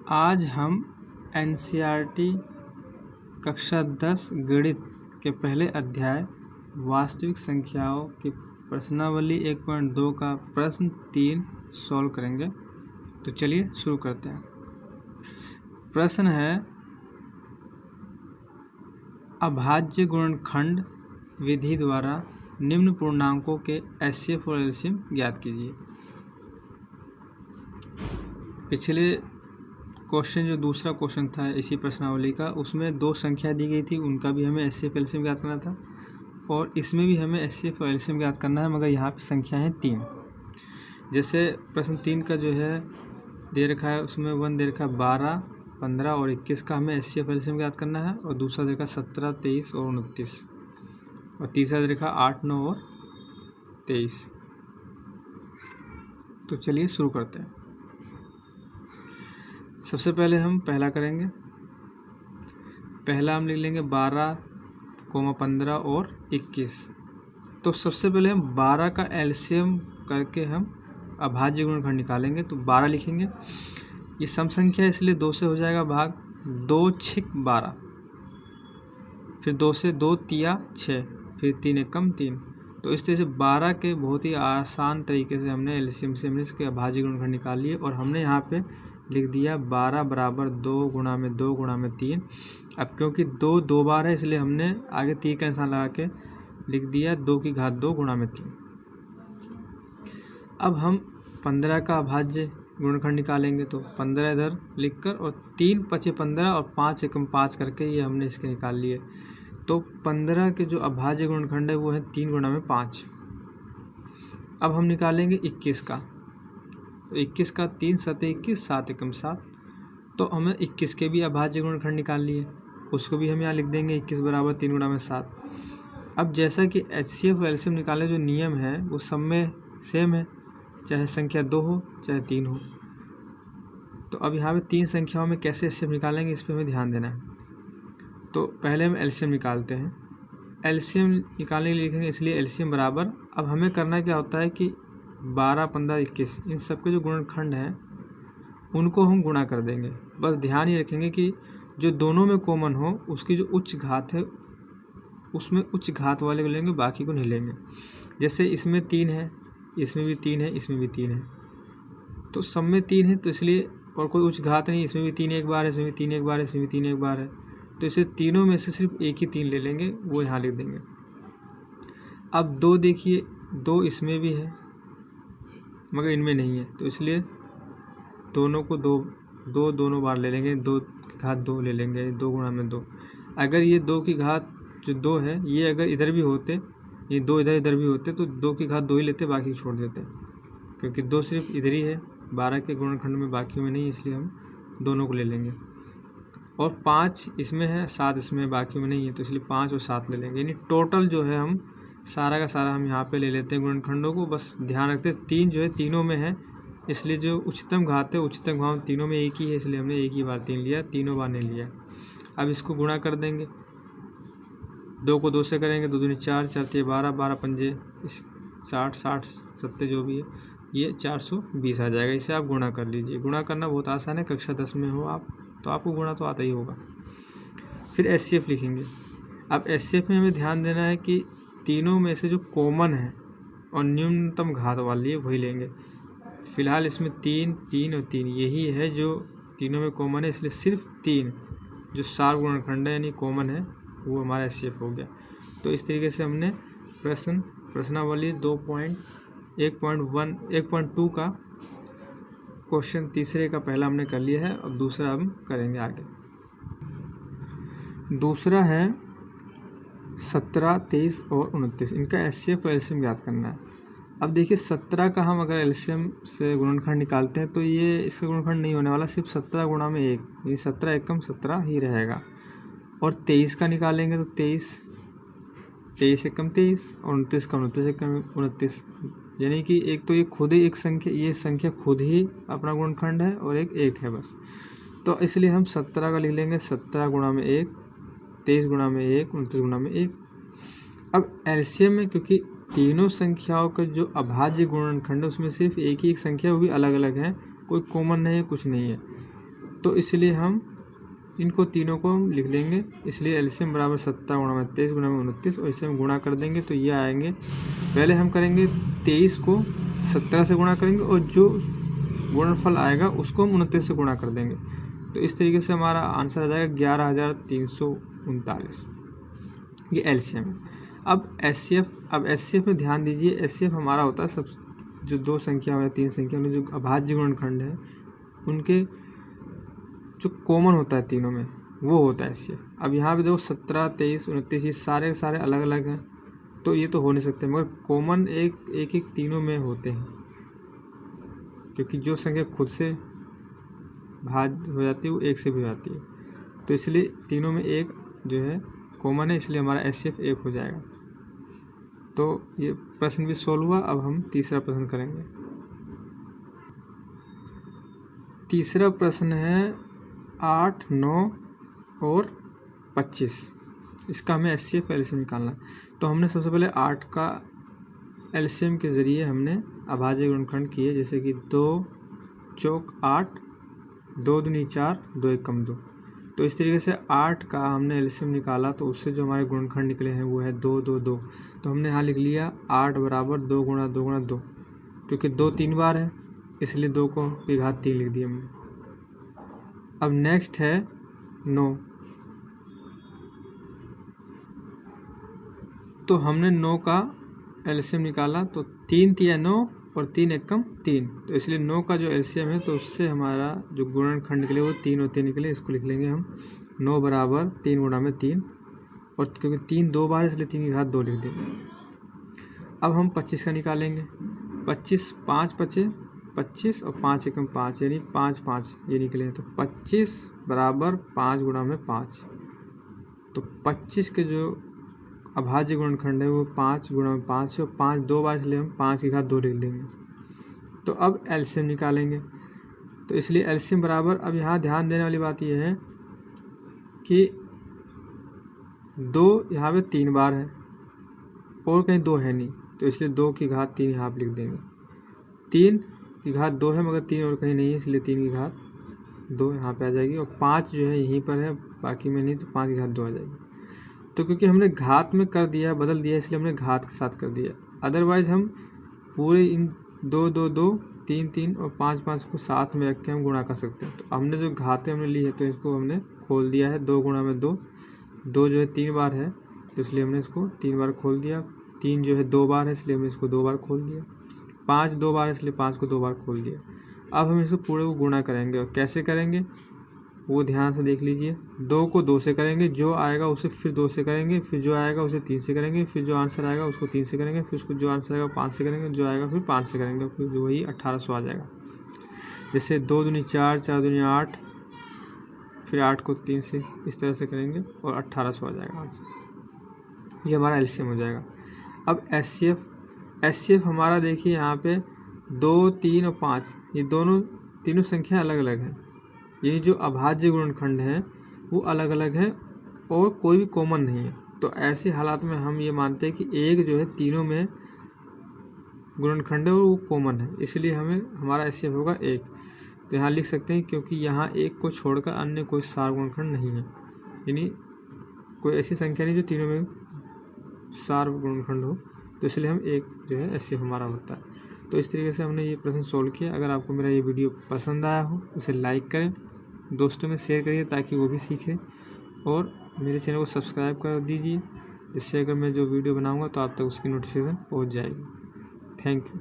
आज हम एनसीईआरटी कक्षा 10 गणित के पहले अध्याय वास्तविक संख्याओं की प्रश्नावली 1.2 का प्रश्न 3 सॉल्व करेंगे। तो चलिए शुरू करते हैं। प्रश्न है, अभाज्य गुणनखंड विधि द्वारा निम्न पूर्णांकों के एचसीएफ और एलसीएम ज्ञात कीजिए। पिछले क्वेश्चन जो दूसरा क्वेश्चन था इसी प्रश्नावली का, उसमें दो संख्या दी गई थी, उनका भी हमें एचसीएफ एलसीएम ज्ञात करना था और इसमें भी हमें एचसीएफ और एलसीएम ज्ञात करना है, मगर यहाँ पे संख्या है 3। जैसे प्रश्न 3 का जो है दे रखा है, उसमें 1 दे रखा है 12, 15 और 21 का हमें एचसीएफ एलसीएम ज्ञात करना है, और दूसरा दे रखा 17, 23 और 29, और तीसरा दे रखा 8, 9 और 23। तो चलिए शुरू करते हैं। सबसे पहले हम पहला करेंगे। पहला हम लिख लेंगे 12, 15 और 21। तो सबसे पहले हम 12 का एलसीएम करके हम अभाज्य गुणनखंड निकालेंगे। तो 12 लिखेंगे, ये सम संख्या है इसलिए 2 से हो जाएगा भाग, 2 6 12, फिर 2 से 2 तिया 6, फिर 3 एकम 3। तो इस तरह से 12 के बहुत ही आसान तरीके से हमने एलसीएम से हमने इसके अभाज्य गुणनखंड निकाल लिए, और हमने यहाँ पे लिख दिया 12 बराबर 2 गुणा में 2 गुणा में 3। अब क्योंकि 2 दो बार है इसलिए हमने आगे 3 का निशान लगा के लिख दिया 2 की घात 2 गुणा में 3। अब हम 15 का अभाज्य गुणनखंड निकालेंगे। तो 15 इधर लिखकर और 3 5 15 और 5 एकम 5 करके ये हमने इसके निकाल लिए। तो 15 के जो अभाज्य गुणनखंड है वो है 3 गुणा में 5। अब हम निकालेंगे 21 का। तो 21 का 3 7 21, 7 एकम 7। तो हमें 21 के भी अभाज्य गुणनखंड निकाल लिए, उसको भी हम यहाँ लिख देंगे 21 बराबर 3 गुणा में 7। अब जैसा कि एचसीएफ और एलसीएम निकालने जो नियम है वो सब में सेम है, चाहे संख्या 2 हो चाहे 3 हो। तो अब यहाँ पे 3 संख्याओं में कैसे एचसीएफ निकालेंगे इस पर हमें ध्यान देना है। तो पहले हम एलसीएम निकालते हैं। एलसीएम निकालने के लिए लिखेंगे, इसलिए एलसीएम बराबर, अब हमें करना क्या होता है कि 12, 15, 21 इन सब के जो गुणनखंड हैं उनको हम गुणा कर देंगे। बस ध्यान ये रखेंगे कि जो दोनों में कॉमन हो उसकी जो उच्च घात है उसमें उच्च घात वाले को लेंगे, बाकी को नहीं लेंगे। जैसे इसमें 3 है, इसमें भी 3 है, इसमें भी 3 है, तो सब में 3 है तो इसलिए, और कोई उच्च घात नहीं, इसमें भी 3 एक बार है, इसमें भी 3 एक बार है, इसमें भी 3 एक बार है, तो इसे तीनों में से सिर्फ एक ही 3 ले लेंगे, वो यहाँ लिख देंगे। अब 2 देखिए, 2 इसमें भी है मगर इनमें नहीं है, तो इसलिए दोनों को 2 दोनों बार ले लेंगे, 2 की घात 2 ले लेंगे, 2 गुणा में 2। अगर ये 2 की घात जो 2 है ये अगर इधर भी होते, ये 2 इधर भी होते तो 2 की घात 2 ही लेते, बाकी छोड़ देते, क्योंकि 2 सिर्फ इधर ही है 12 के गुणनखंड में, बाकी में नहीं, इसलिए हम दोनों को ले लेंगे। और 5 इसमें है, 7 इसमें, बाकी में नहीं है, तो इसलिए 5 और 7 ले लेंगे। यानी टोटल जो है हम सारा का सारा हम यहाँ पे ले लेते हैं गुणनखंडों को। बस ध्यान रखते हैं 3 जो है तीनों में है, इसलिए जो उच्चतम घात है उच्चतम घात तीनों में एक ही है, इसलिए हमने एक ही बार 3 लिया, तीनों बार नहीं लिया। अब इसको गुणा कर देंगे, 2 को 2 से करेंगे, 2 दूनी 4, 4 तिया 12, 12 पंजे 60, 60 70 जो भी है, ये 420 आ जाएगा। इसे आप गुणा कर लीजिए। गुणा करना बहुत आसान है, कक्षा 10 में हो आप तो आपको गुणा तो आता ही होगा। फिर एचसीएफ लिखेंगे। अब एचसीएफ में हमें ध्यान देना है कि तीनों में से जो कॉमन है और न्यूनतम घात वाली है वही लेंगे। फिलहाल इसमें 3, 3 और 3 यही है जो तीनों में कॉमन है, इसलिए सिर्फ 3 जो सार गुणनखंड है यानी कॉमन है वो हमारा एचसीएफ हो गया। तो इस तरीके से हमने प्रश्नावली 1.2 का क्वेश्चन तीसरे का पहला हमने कर लिया है। अब दूसरा हम करेंगे आगे। दूसरा है 17, 23 और 29, इनका एचसीएफ और एलसीएम ज्ञात करना है। अब देखिए 17 का हम अगर एलसीएम से गुणनखंड निकालते हैं तो ये इसका गुणनखंड नहीं होने वाला, सिर्फ 17 गुणा में 1, ये 17 एकम 17 ही रहेगा। और 23 का निकालेंगे तो 23 एकम 23 और 29 का 29 एकम 29, यानी कि एक तो ये खुद ही एक संख्या, ये संख्या खुद ही अपना गुणनखंड है और एक है बस। तो इसलिए हम 17 का लिख लेंगे 17 गुणा में 1, 23 गुणा में 1, 29 गुणा में 1। अब एलसीएम में क्योंकि तीनों संख्याओं का जो अभाज्य गुणनखंड है उसमें सिर्फ एक ही एक संख्या, वो भी अलग अलग है, कोई कॉमन नहीं है, कुछ नहीं है, तो इसलिए हम इनको तीनों को हम लिख लेंगे। इसलिए एलसीएम बराबर 17 गुणा में 23 गुणा में 29, और इसे हम गुणा कर देंगे तो ये आएंगे। पहले हम करेंगे 23 को 17 से गुणा करेंगे और जो गुणनफल आएगा उसको हम 29 से गुणा कर देंगे। तो इस तरीके से हमारा आंसर आ जाएगा 11,339। ये एलसीएम है। अब एचसीएफ में ध्यान दीजिए, एचसीएफ हमारा होता है सब जो दो संख्या है, तीन संख्या में जो अभाज्य गुणनखंड है उनके जो कॉमन होता है तीनों में वो होता है एचसीएफ। अब यहाँ पे देखो 17, 23, 29 ये सारे सारे अलग अलग हैं, तो ये तो हो नहीं सकते, मगर कॉमन एक तीनों में होते हैं, क्योंकि जो संख्या खुद से भाज्य हो जाती है वो एक से भी हो जाती है। तो इसलिए तीनों में एक जो है कॉमन है, इसलिए हमारा एचसीएफ 1 हो जाएगा। तो ये प्रश्न भी सोल्व हुआ। अब हम तीसरा प्रश्न करेंगे। तीसरा प्रश्न है 8, 9 और 25। इसका हमें एचसीएफ एलसीएम निकालना है। तो हमने सबसे पहले 8 का एलसीएम के ज़रिए हमने अभाज्य गुणनखंड किए, जैसे कि 2 चौक 8, 2 दूनी 4, 2 एकम 2। तो इस तरीके से 8 का हमने एलसीएम निकाला, तो उससे जो हमारे गुणनखंड निकले हैं वो है 2, 2, 2। तो हमने यहाँ लिख लिया 8 बराबर 2 गुणा 2 गुणा 2, क्योंकि 2 3 बार है इसलिए 2 को की घात 3 लिख दिया हमने। अब नेक्स्ट है 9। तो हमने 9 का एलसीएम निकाला, तो 3 तिया 9 और 3 एकम 3। तो इसलिए 9 का जो एलसीएम है तो उससे हमारा जो गुणनखंड निकले वो 3 और 3 निकले। इसको लिख लेंगे हम 9 बराबर 3 गुणा में 3, और क्योंकि 3 2 बार इसलिए 3 की घात 2 लिख देंगे। अब हम 25 का निकालेंगे। 25 5 पचे 25 और 5 एकम 5 यानी 5 5 ये निकले हैं। तो 25 बराबर 5 गुणा में 5। तो 25 के जो अभाज्य गुणनखंड है वो 5 गुणा में 5 है, और 5 2 बार इसलिए हम 5 की घात 2 लिख देंगे। तो अब एलसीएम निकालेंगे। तो इसलिए एलसीएम बराबर, अब यहाँ ध्यान देने वाली बात यह है कि 2 यहाँ पे 3 बार है और कहीं 2 है नहीं, तो इसलिए 2 की घात 3 यहाँ पर लिख देंगे। 3 की घात 2 है मगर 3 और कहीं नहीं है, इसलिए 3 की घात 2 यहाँ पे आ जाएगी, और 5 जो है यहीं पर है बाकी में नहीं, तो 5 की घात 2 आ जाएगी। तो क्योंकि हमने घात में कर दिया, बदल दिया, इसलिए हमने घात के साथ कर दिया। अदरवाइज़ हम पूरे इन 2 2 2 3 3 और 5 5 को साथ में रख के हम गुणा कर सकते हैं। तो हमने जो घातें हमने ली है तो इसको हमने खोल दिया है। 2 गुणा में 2, 2 जो है 3 बार है तो इसलिए हमने इसको 3 बार खोल दिया। 3 जो है 2 बार है इसलिए हमने इसको 2 बार खोल दिया। 5 2 बार है इसलिए 5 को 2 बार खोल दिया। अब हम इसको पूरे को गुणा करेंगे, और कैसे करेंगे वो ध्यान से देख लीजिए। 2 को 2 से करेंगे, जो आएगा उसे फिर 2 से करेंगे, फिर जो आएगा उसे 3 से करेंगे, फिर जो आंसर आएगा उसको 3 से करेंगे, फिर उसको जो आंसर आएगा 5 से करेंगे, जो आएगा फिर 5 से करेंगे, फिर जो वही 1800 आ जाएगा। जैसे 2 दूनी 4, 4 दूनी 8, फिर 8 को 3 से इस तरह से करेंगे और 1800 आ जाएगा आंसर। ये हमारा एलसीएम हो जाएगा। अब एचसीएफ हमारा देखिए यहाँ पे 2 3 और 5 ये तीनों संख्या अलग अलग हैं। ये जो अभाज्य गुणनखंड हैं वो अलग अलग हैं और कोई भी कॉमन नहीं है। तो ऐसे हालात में हम ये मानते हैं कि एक जो है तीनों में गुणनखंड है वो कॉमन है, इसलिए हमारा एचसीएफ होगा 1। तो यहाँ लिख सकते हैं क्योंकि यहाँ एक को छोड़कर अन्य कोई सार गुणनखंड नहीं है, यानी कोई ऐसी संख्या नहीं जो तीनों में सार गुणनखंड हो, तो इसलिए हम 1 जो है एचसीएफ हमारा होता है। तो इस तरीके से हमने ये प्रश्न सोल्व किया। अगर आपको मेरा ये वीडियो पसंद आया हो उसे लाइक करें, दोस्तों में शेयर करिए ताकि वो भी सीखें, और मेरे चैनल को सब्सक्राइब कर दीजिए, जिससे अगर मैं जो वीडियो बनाऊंगा तो आप तक उसकी नोटिफिकेशन पहुंच जाएगी। Thank you.